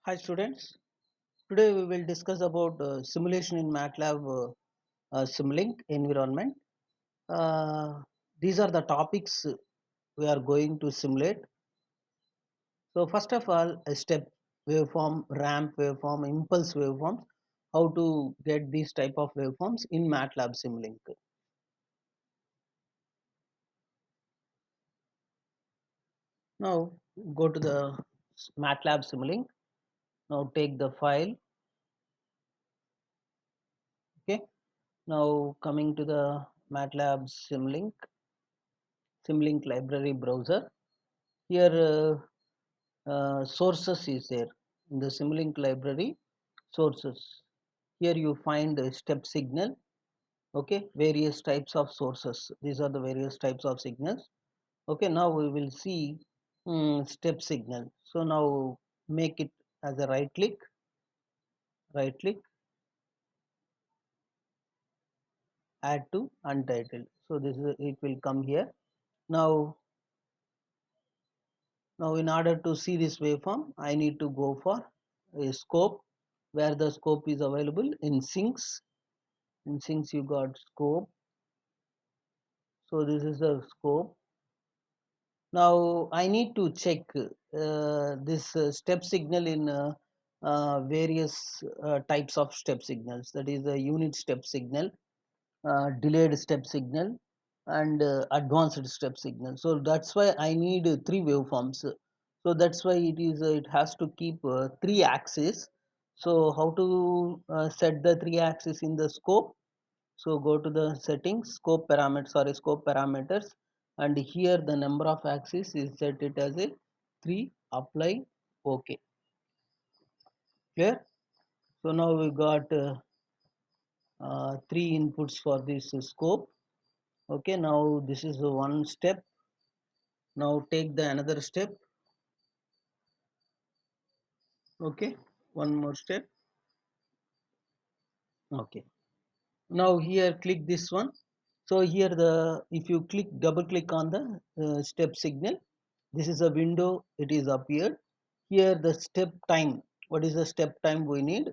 Hi students, today we will discuss about simulation in MATLAB Simulink environment. Uh, these are the topics we are going to simulate. So first of all, a step waveform, ramp waveform, impulse waveforms, how to get these type of waveforms in MATLAB Simulink. Now go to the MATLAB Simulink. Now take the file. Okay. Now coming to the MATLAB Simulink library browser. Here sources is there in the Simulink library. Sources, here you find a step signal. Okay, various types of sources, these are the various types of signals. Okay, now we will see step signal. So now make it as a right click, add to untitled. So this is, it will come here. Now in order to see this waveform, I need to go for a scope, where the scope is available in sinks. And since you got scope, so this is the scope. Now I need to check this step signal in various types of step signals, that is the unit step signal, delayed step signal, and advanced step signal. So that's why I need three waveforms. So that's why it has to keep three axes. So how to set the three axes in the scope? So go to the settings, scope parameters, and here the number of axes is set it as a 3, apply, OK. Clear? So now we got three inputs for this scope. Okay, now this is the one step. Now take the another step. Okay, one more step. Okay, now here click this one. So here the, if you double click on the step signal, this is a window, it is appeared. Here the step time, what is the step time we need?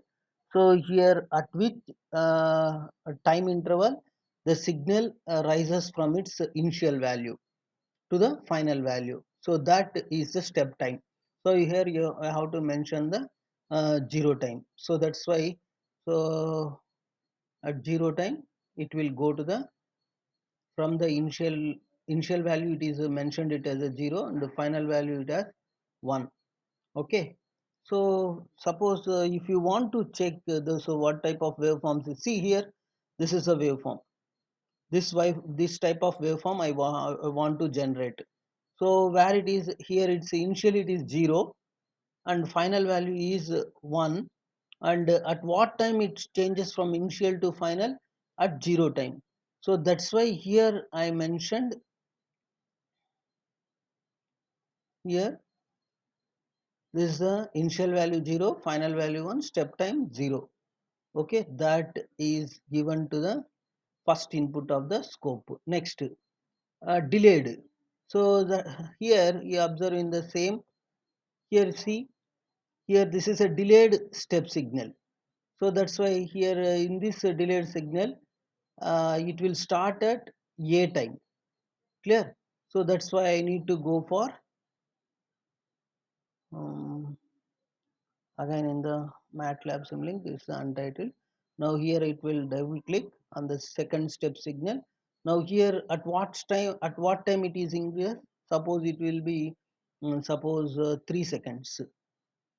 So here at which time interval the signal rises from its initial value to the final value. So that is the step time. So here you have to mention the 0 time. So that's why, so at 0 time it will go to the, from the initial value it is mentioned it as a 0, and the final value it as 1. Okay, so suppose if you want to check the, so what type of waveforms, see here, this is a waveform, this type of waveform I want to generate. So where it is here, it's initially it is 0 and final value is 1, and at what time it changes from initial to final? At 0 time. So that's why here I mentioned, here this is the initial value 0, final value 1, step time 0. Okay, that is given to the first input of the scope. Next, delayed. So the, here you observe in the same, here see, here this is a delayed step signal. So that's why here in this delayed signal, it will start at a time. Clear? So that's why I need to go for um, again in the MATLAB Simulink, this is the untitled. Now here it will double click on the second step signal. Now here at what time it is in here? Suppose it will be suppose 3 seconds.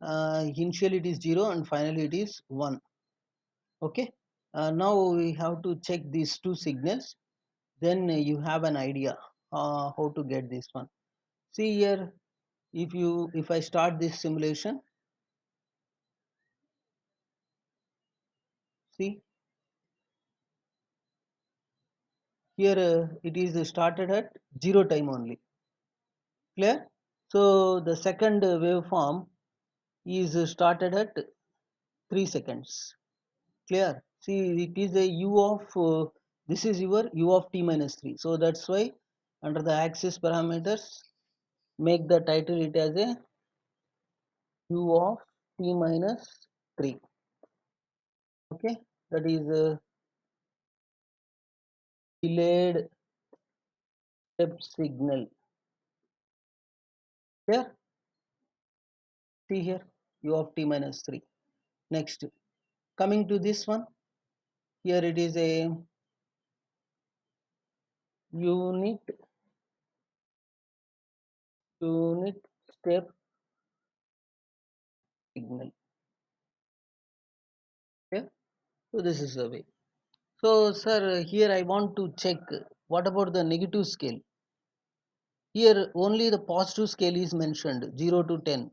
Initially it is 0 and finally it is 1. Okay. Now we have to check these two signals. Then you have an idea how to get this one. See here, if I start this simulation, see here it is started at 0 time only. Clear? So the second waveform is started at 3 seconds. Clear? See, it is a u of this is your u of t minus 3. So that's why under the axis parameters, make the title it as a u of t minus 3. Okay, that is delayed step signal. Here, see here, u of t minus 3. Next, coming to this one, here it is a unit unit step signal. Okay, so this is the way. So, sir, here I want to check what about the negative scale. Here only the positive scale is mentioned 0 to 10.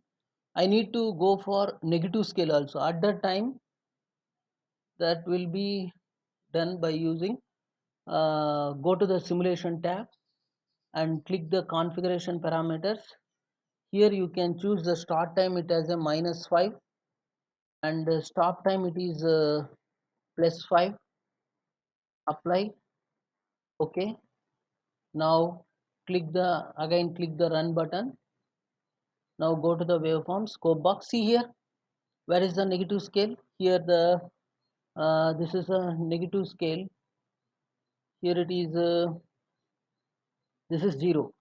I need to go for negative scale also. At that time, that will be done by using go to the simulation tab and click the configuration parameters. Here you can choose the start time it as a -5 and stop time it is +5. Apply. Okay. Now click the run button. Now go to the waveform scope box. See here where is the negative scale. Here the this is a negative scale. Here it is this is 0.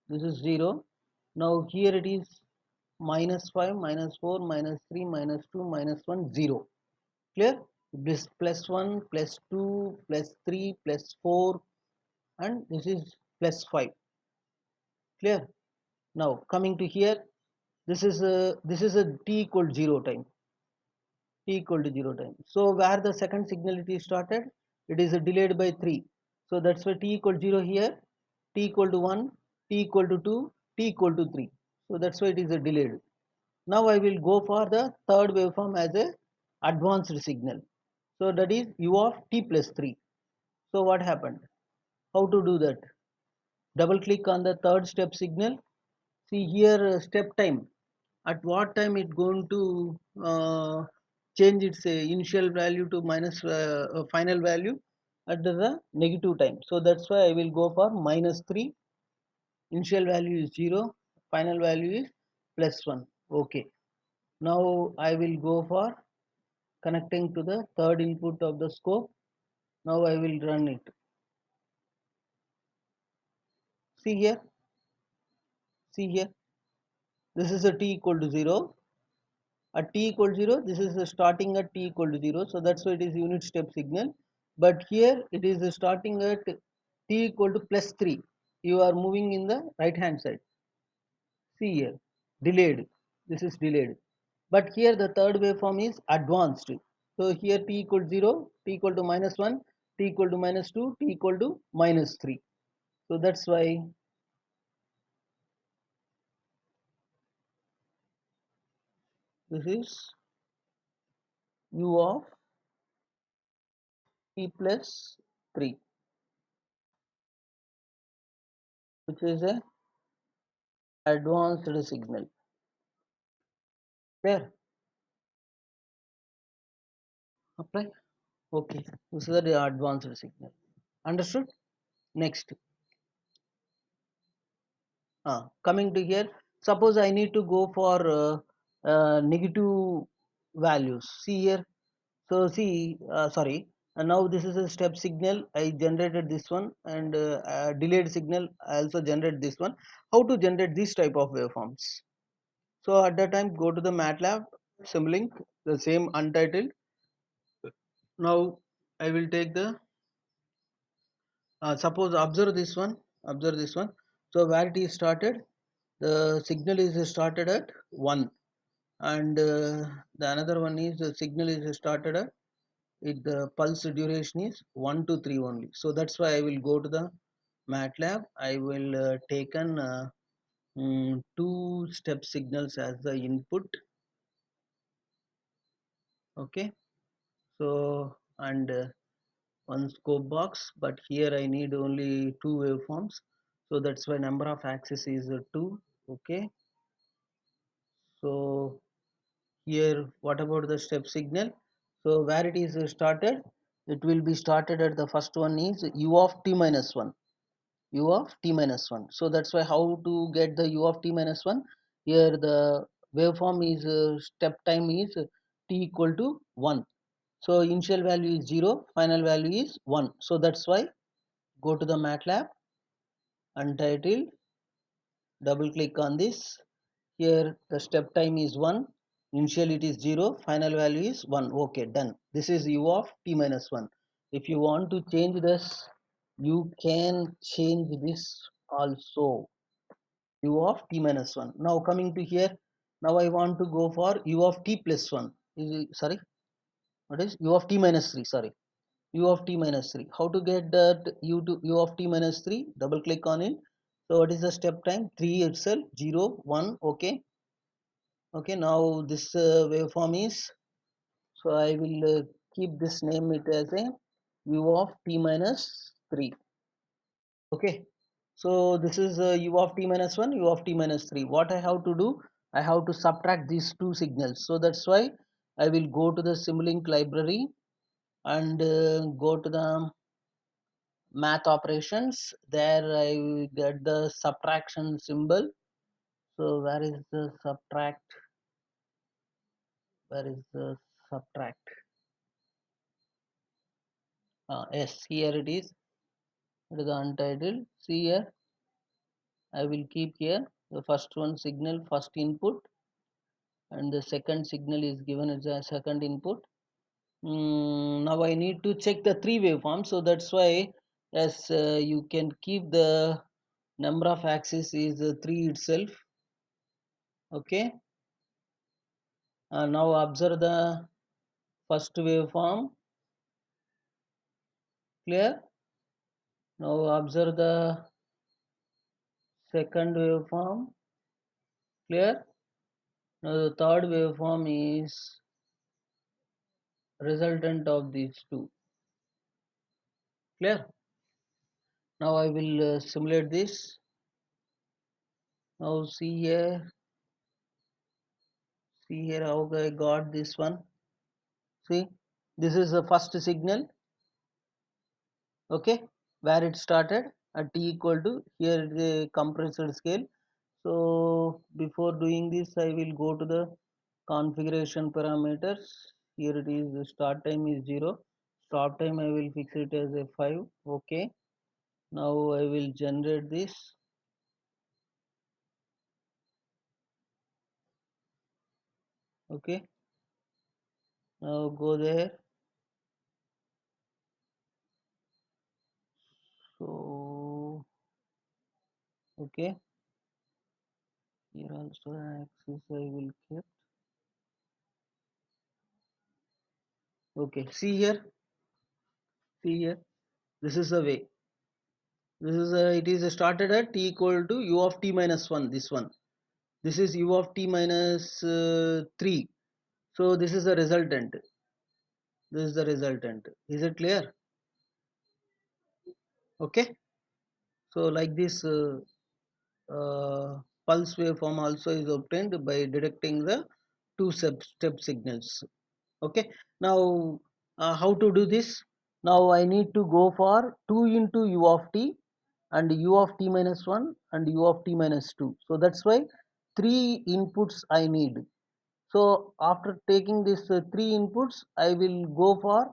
This is 0. Now here it is -5, -4, -3, -2, -1, 0. Clear? This +1, +2, +3, +4 and this is +5. Clear? Now coming to here, this is a t equal 0 time. T equal to 0 time. So where the second signal it is started, it is delayed by 3. So that's why t equal 0 here, t equal to 1, t equal to 2, t equal to 3. So that's why it is delayed. Now I will go for the third waveform as a advanced signal. So that is u of t plus 3. So what happened? How to do that? Double click on the third step signal. See here step time. At what time it going to change its initial value to minus final value at the negative time. So that's why I will go for -3. Initial value is 0. Final value is +1. Okay. Now I will go for connecting to the third input of the scope. Now I will run it. See here. See here. This is a t equal to 0. At t equal to 0, this is starting at t equal to 0. So that's why it is unit step signal. But here it is starting at t equal to +3. You are moving in the right hand side. See here. Delayed. This is delayed. But here the third waveform is advanced. So here t equal to 0, t equal to -1, t equal to -2, t equal to -3. So that's why this is u of t plus 3, which is a advanced signal. There, apply. Okay, this is the advanced signal. Understood? Next, coming to here, suppose I need to go for negative values. See here. So see, sorry. And now this is a step signal. I generated this one and delayed signal. I also generate this one. How to generate this type of waveforms? So at that time, go to the MATLAB Simulink, the same untitled. Now I will take the suppose observe this one. So where it is started, the signal is started at 1 and the another one is the signal is started at the pulse duration is 1 to 3 only. So that's why I will go to the MATLAB. I will take an two step signals as the input. Okay, so and one scope box, but here I need only two waveforms, so that's why number of axis is 2. Okay, so here what about the step signal? So where it is started, it will be started at the first one is u of t minus 1, u of t minus 1. So that's why how to get the u of t minus 1? Here the waveform is step time is t equal to 1. So initial value is 0, final value is 1. So that's why go to the MATLAB, untitled, double click on this. Here the step time is 1, initial it is 0, final value is 1. Okay, done. This is u of t minus 1. If you want to change this, you can change this also, u of t minus 1. Now coming to here, now I want to go for u of t plus 1. Sorry, what is u of t minus 3? Sorry, u of t minus 3. How to get that u of t minus 3? Double click on it. So what is the step time? 3 itself, 0, 1. Okay. Okay, now this waveform is, so I will keep this name it as a u of t minus 3. Okay, so this is u of t minus 1, u of t minus 3. What I have to do, I have to subtract these two signals. So that's why I will go to the Simulink library and go to the math operations. There I will get the subtraction symbol. So where is the subtract? Where is the subtract? Yes, here it is. It is untitled. See here, I will keep here the first one signal, first input, and the second signal is given as a second input. Now I need to check the three waveforms, so that's why, as you can keep the number of axes is 3 itself. Okay, now observe the first waveform. Clear? Now observe the second waveform. Clear? Now the third waveform is resultant of these two. Clear? Now I will simulate this. Now see here how I got this one. See, this is the first signal. Okay, where it started at t equal to, here it is a compressed scale. So before doing this, I will go to the configuration parameters. Here it is, the start time is 0, stop time I will fix it as a 5. Okay, now I will generate this. Okay, now go there. So okay, here also axis I will keep. Okay, see here, this is the way. This is it is started at t equal to u of t minus 1. This one, this is u of t minus 3. So this is the resultant. This is the resultant. Is it clear? Okay. So like this pulse waveform also is obtained by detecting the two step signals. Okay. Now how to do this? Now I need to go for 2 into u of t and u of t minus 1 and u of t minus 2. So that's why 3 inputs I need. So after taking these 3 inputs, I will go for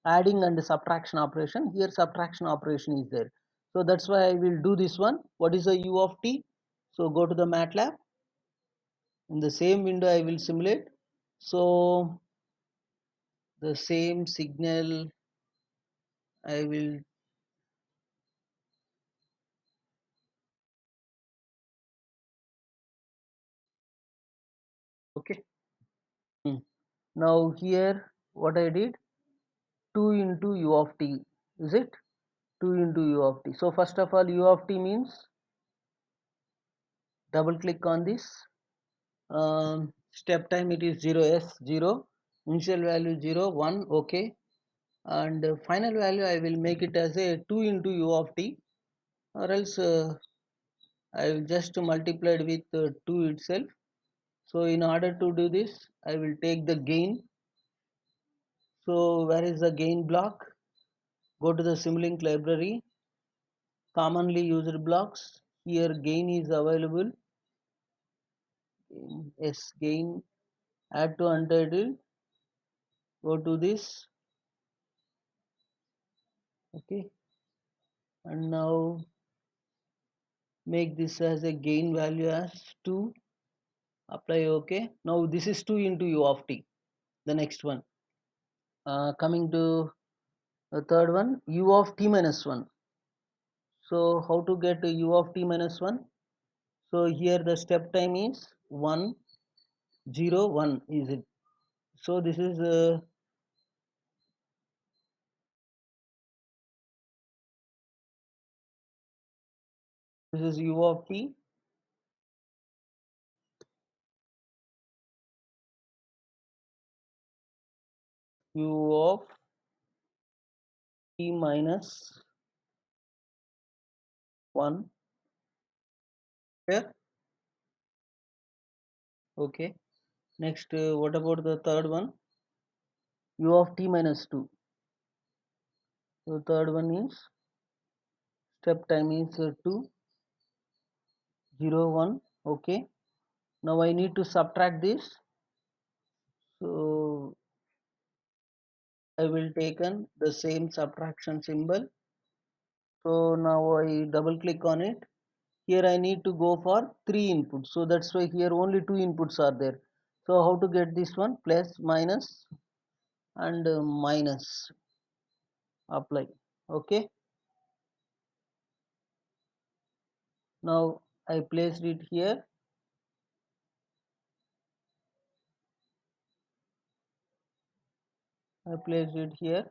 adding and subtraction operation. Here subtraction operation is there. So that's why I will do this one. What is the u of t? So go to the MATLAB. In the same window I will simulate. So the same signal I will, okay. Now here what I did, 2 into u of t, is it? 2 into u of t. So first of all, u of t means, double click on this. Step time it is 0, s 0, initial value 0, 1. Okay, and final value I will make it as a 2 into u of t, or else I will just multiply it with 2 itself. So in order to do this, I will take the gain. So where is the gain block? Go to the Simulink library, commonly used blocks. Here gain is available. yes, gain, add to untitled, go to this, okay, and now make this as a gain value as 2, apply, okay. Now this is 2 into u of t. The next one, coming to the third one, u of t minus 1. So how to get u of t minus 1? So here the step time is 1 0 1, is it? So this is u of t, u of t minus 1 here, okay. Next, what about the third one, u of t minus 2? So third one is step time is 2 0 1, okay. Now I need to subtract this, so I will taken the same subtraction symbol. So now I double click on it. Here I need to go for 3 inputs, so that's why here only 2 inputs are there. So how to get this one, plus minus and minus, apply, okay. Now I placed it here, I placed it here.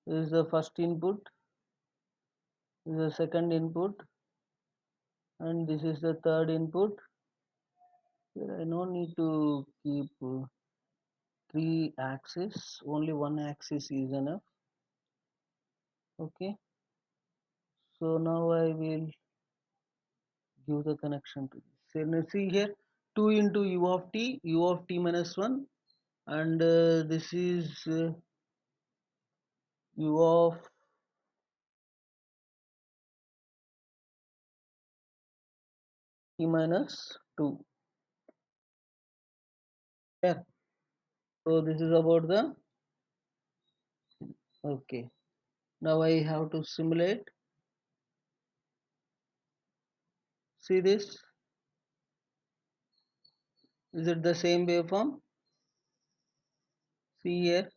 This is the first input, this is the second input, and this is the third input. Here I no need to keep 3 axes, only one axis is enough, okay. So now I will give the connection to this. So now see here, 2 into u of t minus 1, and this is u of t minus 2. Yeah. So this is about the, okay. Now I have to simulate. See this? Is it the same waveform? See here.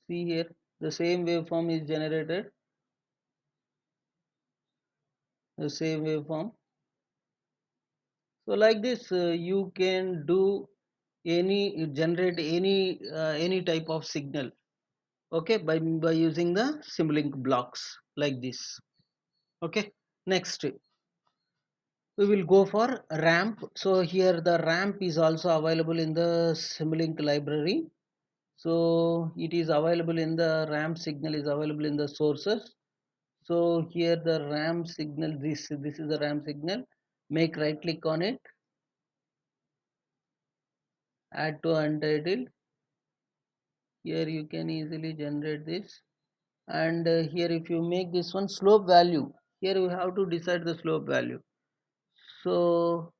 See here. The same waveform is generated. The same waveform. So like this, you can do any, generate any type of signal, okay, by using the Simulink blocks like this, okay. Next we will go for ramp. So here the ramp is also available in the Simulink library. So it is available in the ramp signal is available in the sources. So here the ramp signal, this is the ramp signal. Make right click on it, add to untitled. Here you can easily generate this, and here if you make this one slope value, here you have to decide the slope value. So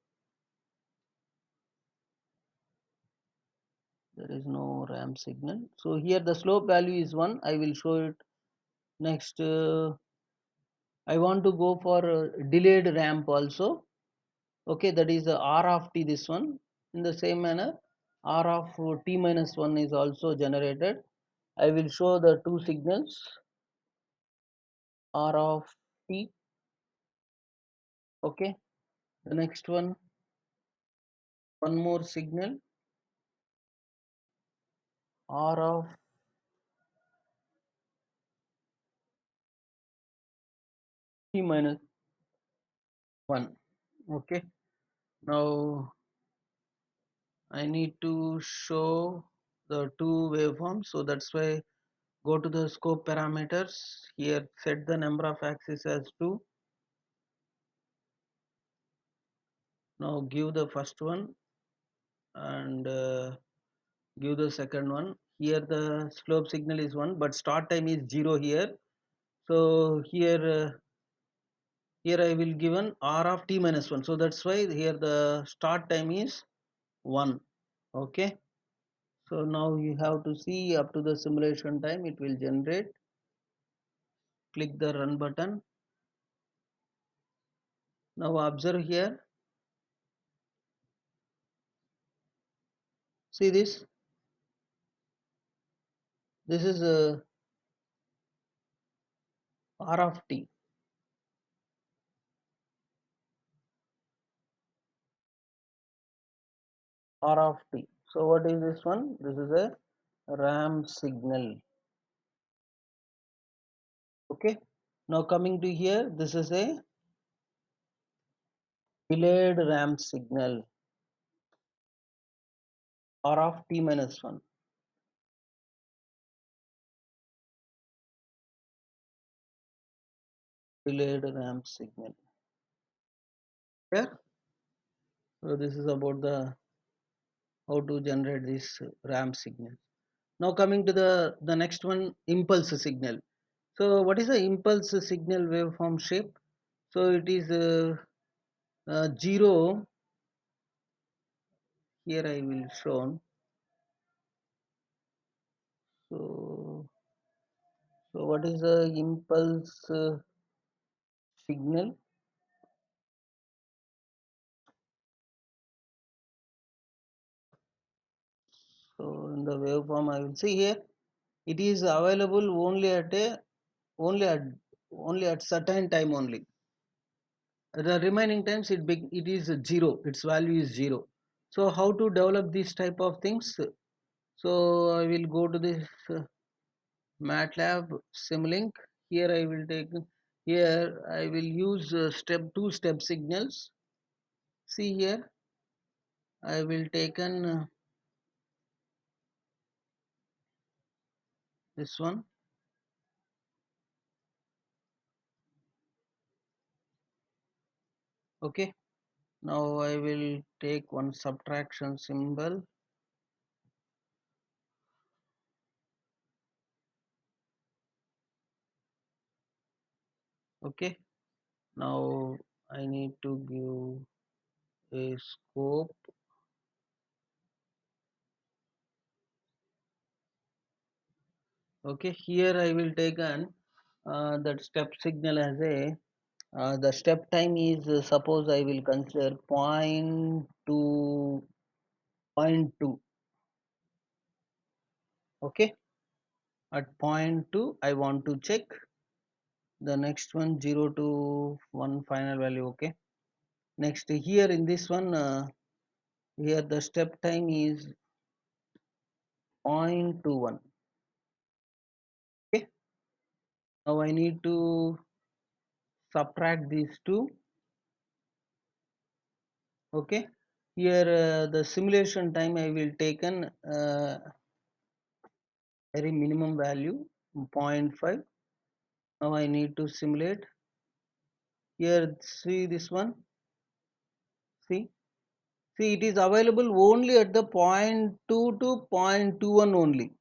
there is no ramp signal, so here the slope value is 1. I will show it. Next, I want to go for delayed ramp also, okay. That is r of t, this one. In the same manner, r of t minus 1 is also generated. I will show the two signals, r of t, okay. The next one more signal, r of t minus 1, okay. Now I need to show the two waveforms, so that's why go to the scope parameters. Here set the number of axes as 2. Now give the first one and give the second one. here the slope signal is 1 but start time is 0 here. So here I will given r of t minus 1, so that's why here the start time is 1. Okay, so now you have to see up to the simulation time it will generate. Click the run button. Now observe here, see this is r of t, r of t. So what is this one? This is a ramp signal. Okay, now coming to here, this is a delayed ramp signal, r of t minus 1. Delayed ramp signal. Yeah, so this is about the how to generate this ramp signal. Now coming to the next one, impulse signal. So what is the impulse signal waveform shape? So it is 0. Here I will show. So what is the impulse signal? So in the waveform I will see here, it is available only at only at certain time only. The remaining times it is 0, its value is 0. So how to develop these type of things? So I will go to this MATLAB Simulink. Here I will take, here I will use two step signals. See here I will taken this one. Okay, now I will take one subtraction symbol. Okay, now I need to give a scope. Okay, here I will take an that step signal as a the step time is suppose I will consider point 2. Okay, at point 2 I want to check the next one 0 to 1 final value. Okay, next here in this one here the step time is 0.21. Okay, now I need to subtract these two. Okay, here the simulation time I will taken very minimum value 0.5. Now I need to simulate. Here see this one, see it is available only at the point 2 to point 21 only.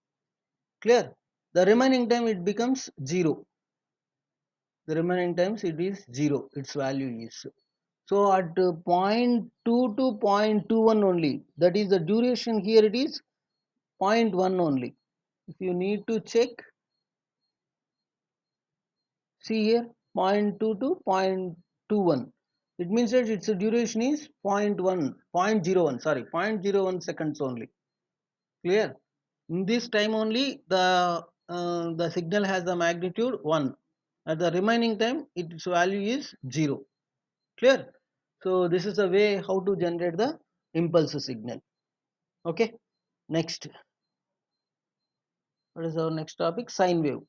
Clear? The remaining time it becomes 0. The remaining times it is 0, its value is. So at point 2 to point 21 only, that is the duration here, it is 0.1 only. If you need to check, see here 0.2 to 0.21. It means that its duration is 0.1, 0.01, sorry, 0.01 seconds only. Clear? In this time only the signal has the magnitude 1. At the remaining time its value is 0. Clear? So this is the way how to generate the impulse signal. Okay. Next, what is our next topic? Sine wave,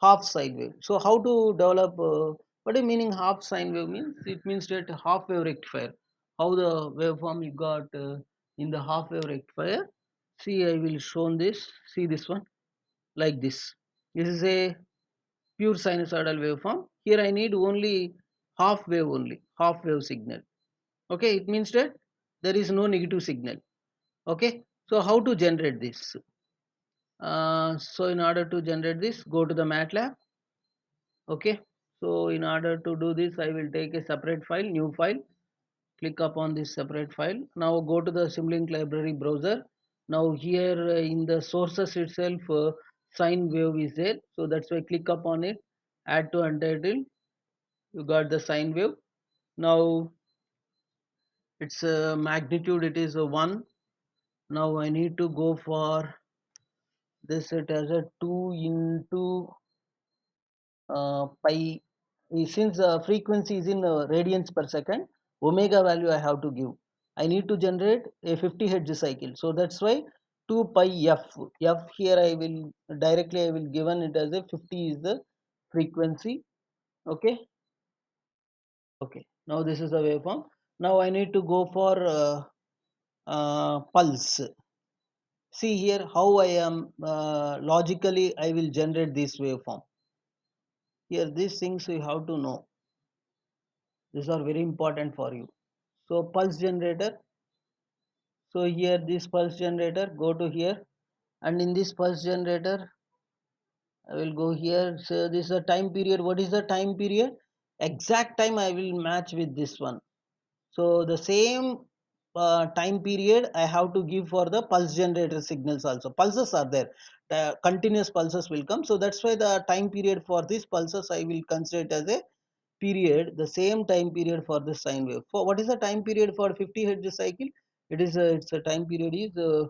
half sine wave. So how to develop what is meaning half sine wave means? It means that half wave rectifier. How the waveform you got in the half wave rectifier? See, I will show this. See this one, like this. This is a pure sinusoidal waveform. Here I need only half wave, only half wave signal. Okay, it means that there is no negative signal. Okay, so how to generate this? So in order to generate this, go to the MATLAB. Okay, so in order to do this, I will take a separate file, new file, click upon this separate file. Now go to the Simulink library browser. Now here in the sources itself, sine wave is there, so that's why click upon it, add to untitled. You got the sine wave. Now its magnitude, it is 1. Now I need to go for this, it as a 2 into pi. Since frequency is in radians per second, omega value I have to give. I need to generate a 50 hertz cycle, so that's why 2 pi f here I will directly, I will given it as a 50 is the frequency. Okay, okay, now this is the waveform. Now I need to go for pulse. See here how I am logically I will generate this waveform. Here these things you have to know, these are very important for you. So pulse generator, so here this pulse generator, go to here, and in this pulse generator I will go here. So this is a time period. What is the time period? Exact time I will match with this one. So the same time period I have to give for the pulse generator signals also. Pulses are there. The continuous pulses will come. So that's why the time period for these pulses I will consider it as a period. The same time period for the sine wave. For what is the time period for 50 hertz cycle? It is its a time period is zero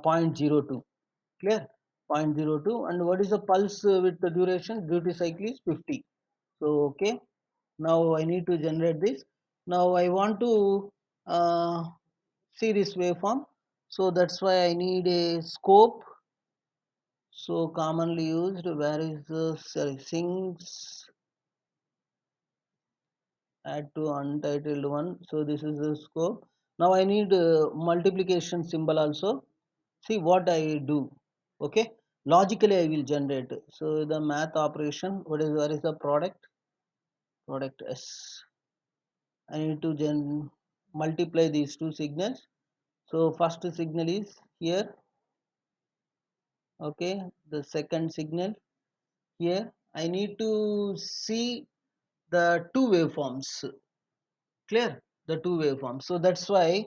point 0.02. Clear? 0.02. And what is the pulse with the duration? Duty cycle is 50. So okay, now I need to generate this. Now I want to uh, see this waveform, so that's why I need a scope. So commonly used, where is the things, add to untitled one. So this is the scope. Now I need multiplication symbol also. See what I do. Okay, logically I will generate. So the math operation, what is, where is the product s, I need to multiply these two signals. So first signal is here. Okay, the second signal here. I need to see the two waveforms. Clear? The two waveforms. So that's why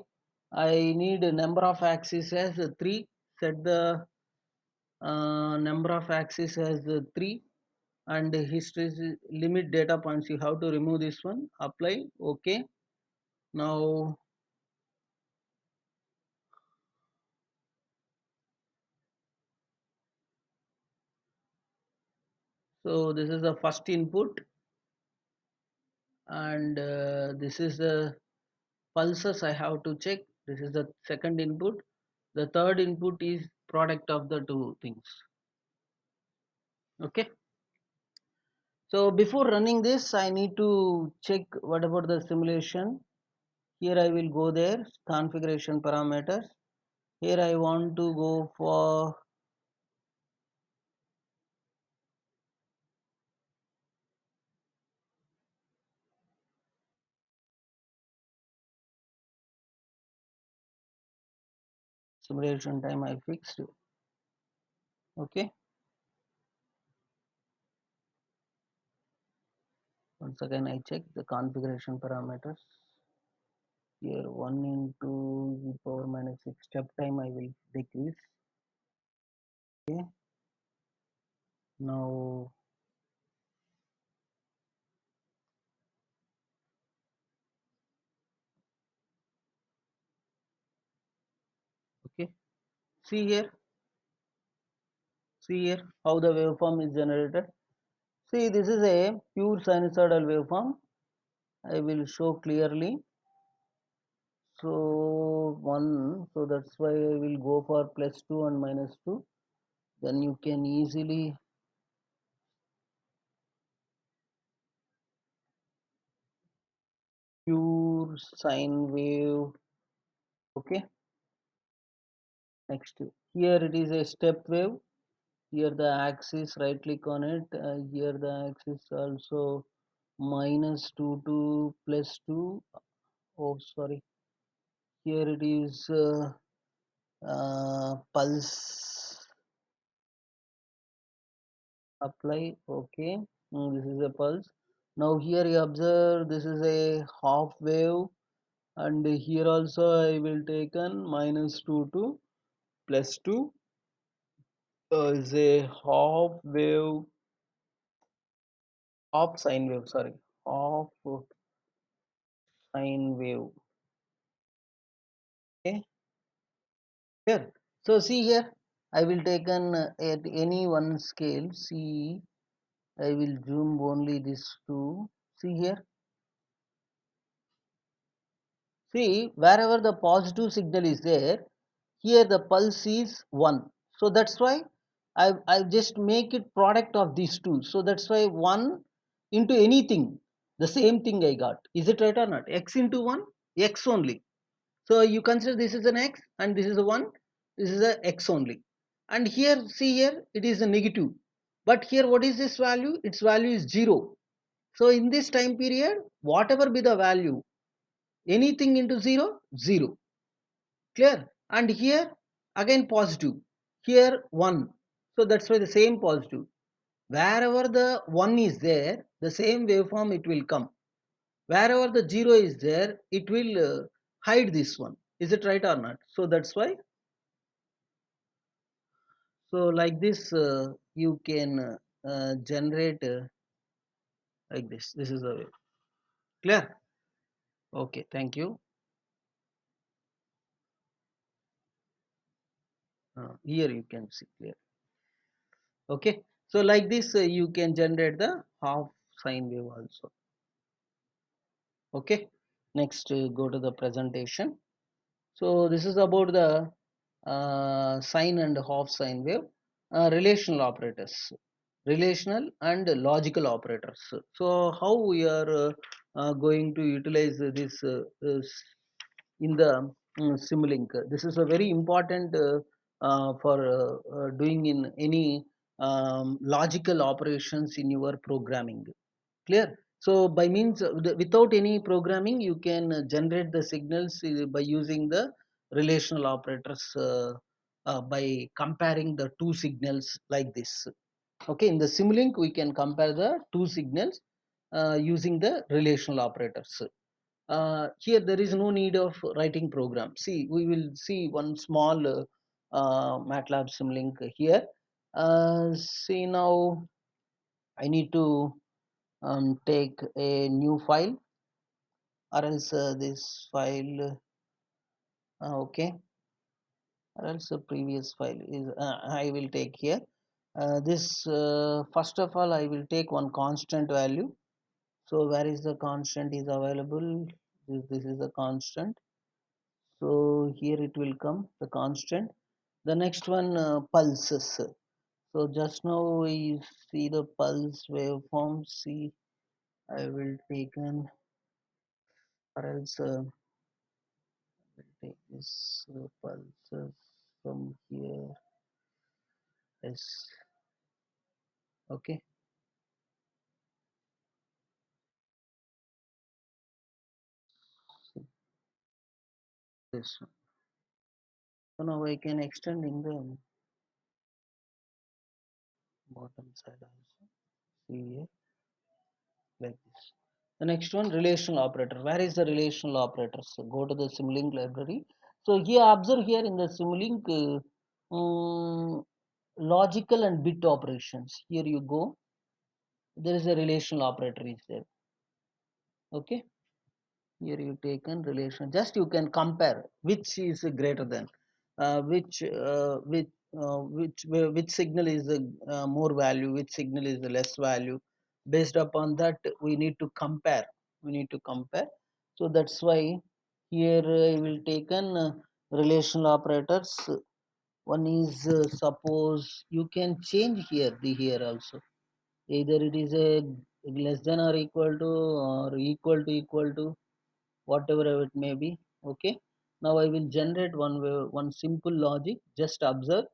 I need a number of axes as 3. Set the number of axes as 3, and history limit data points. You have to remove this one. Apply. Okay. Now so this is the first input, and this is the pulses I have to check. This is the second input. The third input is product of the two things. Okay. So before running this, I need to check what about the simulation. Here I will go there, configuration parameters. Here I want to go for simulation time I fixed. Okay. Once again I check the configuration parameters. Here 1 into e power minus 6 step time I will decrease. Okay. Now okay. See here how the waveform is generated. See, this is a pure sinusoidal waveform. I will show clearly. So 1, so that's why I will go for +2 and -2. Then you can easily pure sine wave. Okay. Next, here it is a step wave. Here the axis, right click on it. Here the axis also -2 to +2. Oh, sorry. Here it is pulse. apply, okay. This is a pulse. Now here you observe this is a half wave, and here also I will take an -2 to +2, is a half wave, half sine wave, sorry, half sine wave. Okay, here. So see here, I will take an at any one scale. See, I will zoom only this two. See here. See, wherever the positive signal is there, here the pulse is 1. So that's why I just make it product of these two. So that's why 1 into anything, the same thing I got. Is it right or not? X into 1, X only. So you consider this is an X and this is a 1, this is a X only. And here, see here, it is a negative. But here, what is this value? Its value is 0. So in this time period, whatever be the value, anything into 0, 0. Clear? And here again positive, here 1. So that's why the same positive. Wherever the 1 is there, the same waveform it will come. Wherever the 0 is there, it will hide this one. Is it right or not? So that's why. So like this you can generate like this. This is the way. Clear? Okay, thank you. Here you can see clear. Okay, so like this you can generate the half sine wave also. Okay, next go to the presentation. So this is about the sine and half sine wave, relational operators, relational and logical operators. So how we are going to utilize this in the Simulink? This is a very important for doing in any logical operations in your programming. Clear? So by means without any programming, you can generate the signals by using the relational operators, by comparing the two signals like this. Okay, in the Simulink, we can compare the two signals using the relational operators. Here there is no need of writing program. See, we will see one small MATLAB Simulink here. See now, I need to take a new file, or else this file, okay, or else the previous file is I will take here. This first of all I will take one constant value. So where is the constant is available? This is the constant. So here it will come the constant. The next one pulses. So just now we see the pulse waveform. See, I will take an, or else will take this pulses from here. Yes, okay. So this one. So now I can extend in the bottom side also. See here, like this. The next one, relational operator. Where is the relational operator? So go to the Simulink library. So here, observe here in the Simulink logical and bit operations. Here you go. There is a relational operator is there. Okay. Here you take in relation. Just you can compare which is greater than, which signal is more value, which signal is the less value. Based upon that, we need to compare. We need to compare. So that's why here I will take an relational operators. One is suppose you can change here the here also. Either it is a less than or equal to, whatever it may be. Okay, now I will generate one simple logic. Just observe.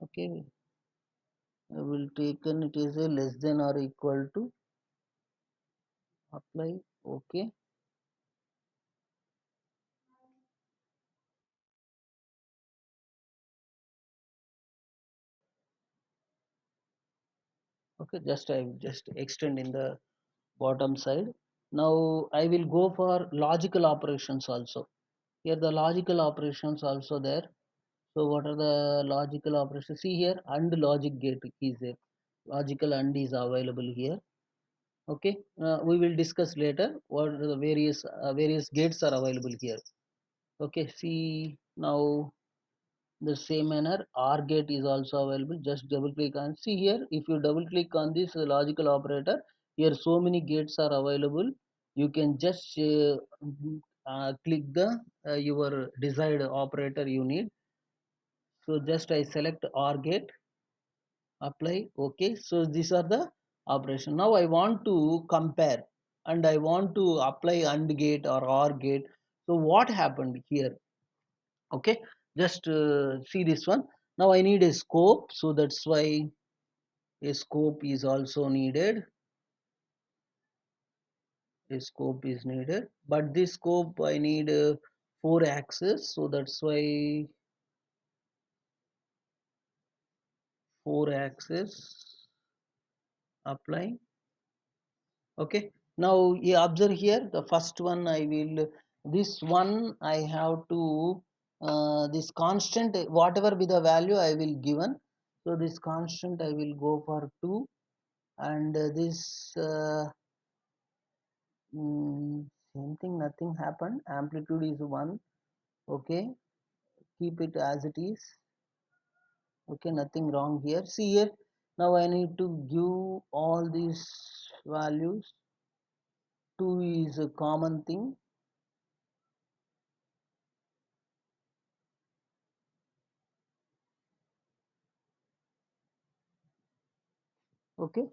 Okay, I will take an it is a less than or equal to, apply. Okay, Okay, just I just extend in the bottom side. Now I will go for logical operations also. Here the logical operations also there. So what are the logical operations? See here, AND logic gate is there. Logical AND is available here. Okay, we will discuss later what are the various gates are available here. Okay, see now the same manner OR gate is also available. Just double click on, see here, if you double click on this logical operator, here so many gates are available. You can just click the your desired operator you need. So just I select OR gate, apply. Okay, so these are the operation. Now I want to compare and I want to apply AND gate or OR gate. So what happened here? Okay, just see this one. Now I need a scope, so that's why a scope is also needed. A scope is needed, but this scope I need 4 axis, so that's why 4 axis, apply. Okay, now you observe here the first one I will, this one I have to this constant whatever be the value I will given. So this constant I will go for 2, and this same thing, nothing happened, amplitude is 1. Okay, keep it as it is. Okay, nothing wrong here. See here, now I need to give all these values. 2 is a common thing. Okay,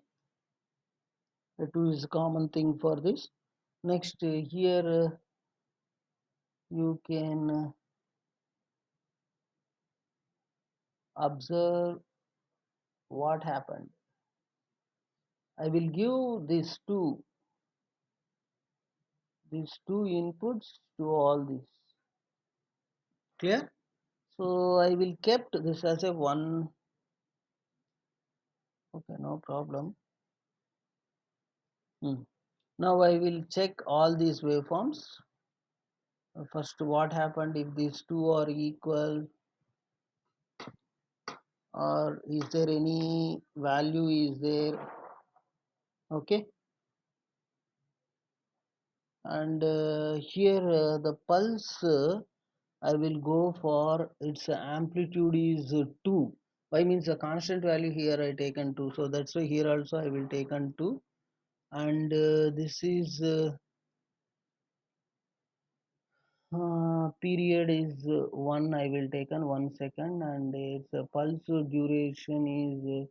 the 2 is a common thing for this. Next here you can observe what happened. I will give these two inputs to all this. Clear? So I will kept this as a 1. Okay, no problem. Now I will check all these waveforms. First, what happened if these two are equal, or is there any value is there? Okay, and here the pulse I will go for its amplitude is 2. Why means the constant value here I taken 2, so that's why here also I will taken 2, and this is period is 1, I will taken 1 second, and its pulse duration is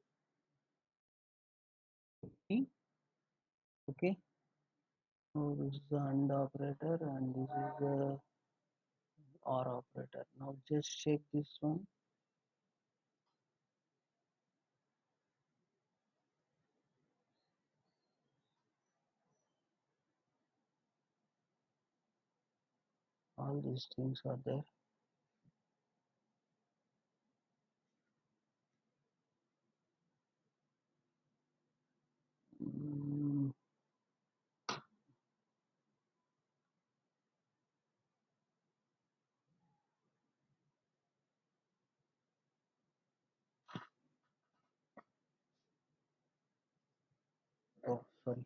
t. Okay, so this is the AND operator and this is the OR operator. Now just check this one. All these things are there. Mm, oh, sorry.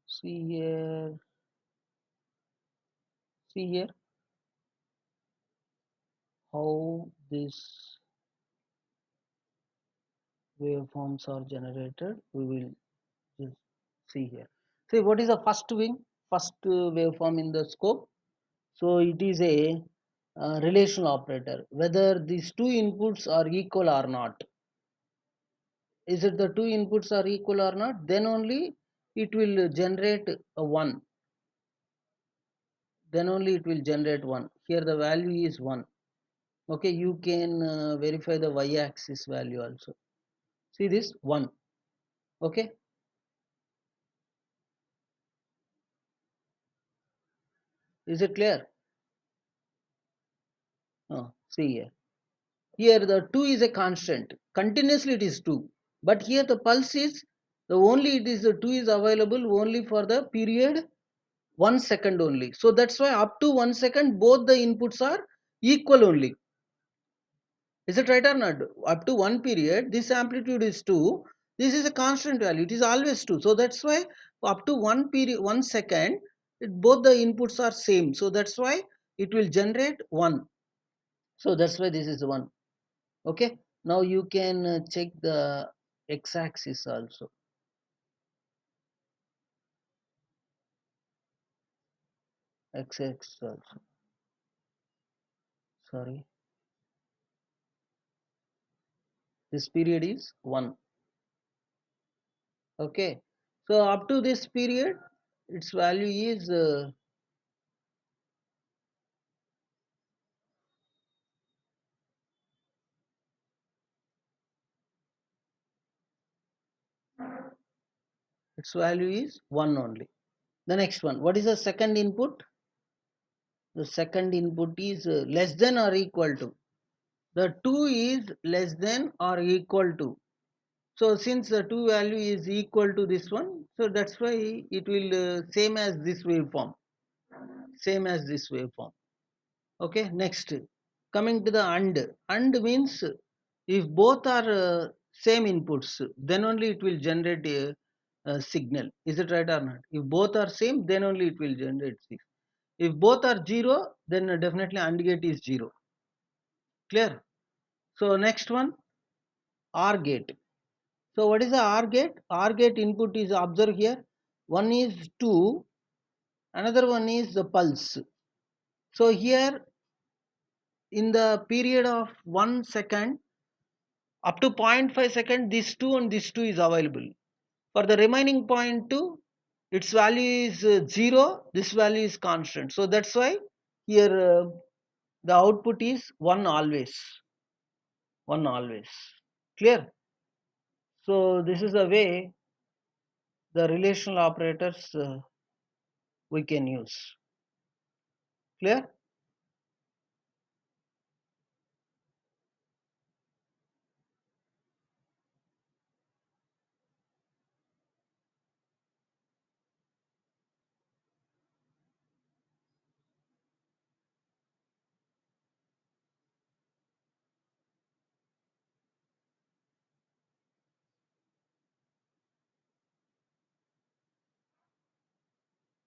See here, see here how these waveforms are generated. We will just see here. See what is the first waveform in the scope. So it is a relational operator. Whether these two inputs are equal or not, is it the two inputs are equal or not? Then only it will generate a 1. Then only it will generate 1. Here the value is 1. Okay, you can verify the y-axis value also. See this 1. Okay, is it clear? See here. Here the 2 is a constant. Continuously it is 2. But here the pulse is the only it is the 2 is available only for the period 1 second only. So that's why up to 1 second both the inputs are equal only. Is it right or not? Up to one period this amplitude is 2. This is a constant value. It is always 2. So that's why up to one period 1 second both the inputs are same. So that's why it will generate 1. So that's why this is 1. Okay, now you can check the x-axis also. X-axis also, sorry, this period is 1. Okay, so up to this period its value is its value is 1 only. The next one, what is the second input? The second input is less than or equal to, the 2 is less than or equal to. So since the 2 value is equal to this one, so that's why it will same as this waveform, same as this waveform. Okay, next, coming to the and means if both are same inputs then only it will generate a signal. Is it right or not? If both are same then only it will generate signal. If both are 0 then definitely AND gate is 0. Clear? So next one, OR gate. So what is the OR gate? OR gate input is observed here. One is 2, another one is the pulse. So here in the period of 1 second up to 0.5 second this 2 and this 2 is available. For the remaining 0.2 its value is 0, this value is constant. So that's why here the output is 1 always, 1 always. Clear? So this is the way the relational operators we can use. Clear?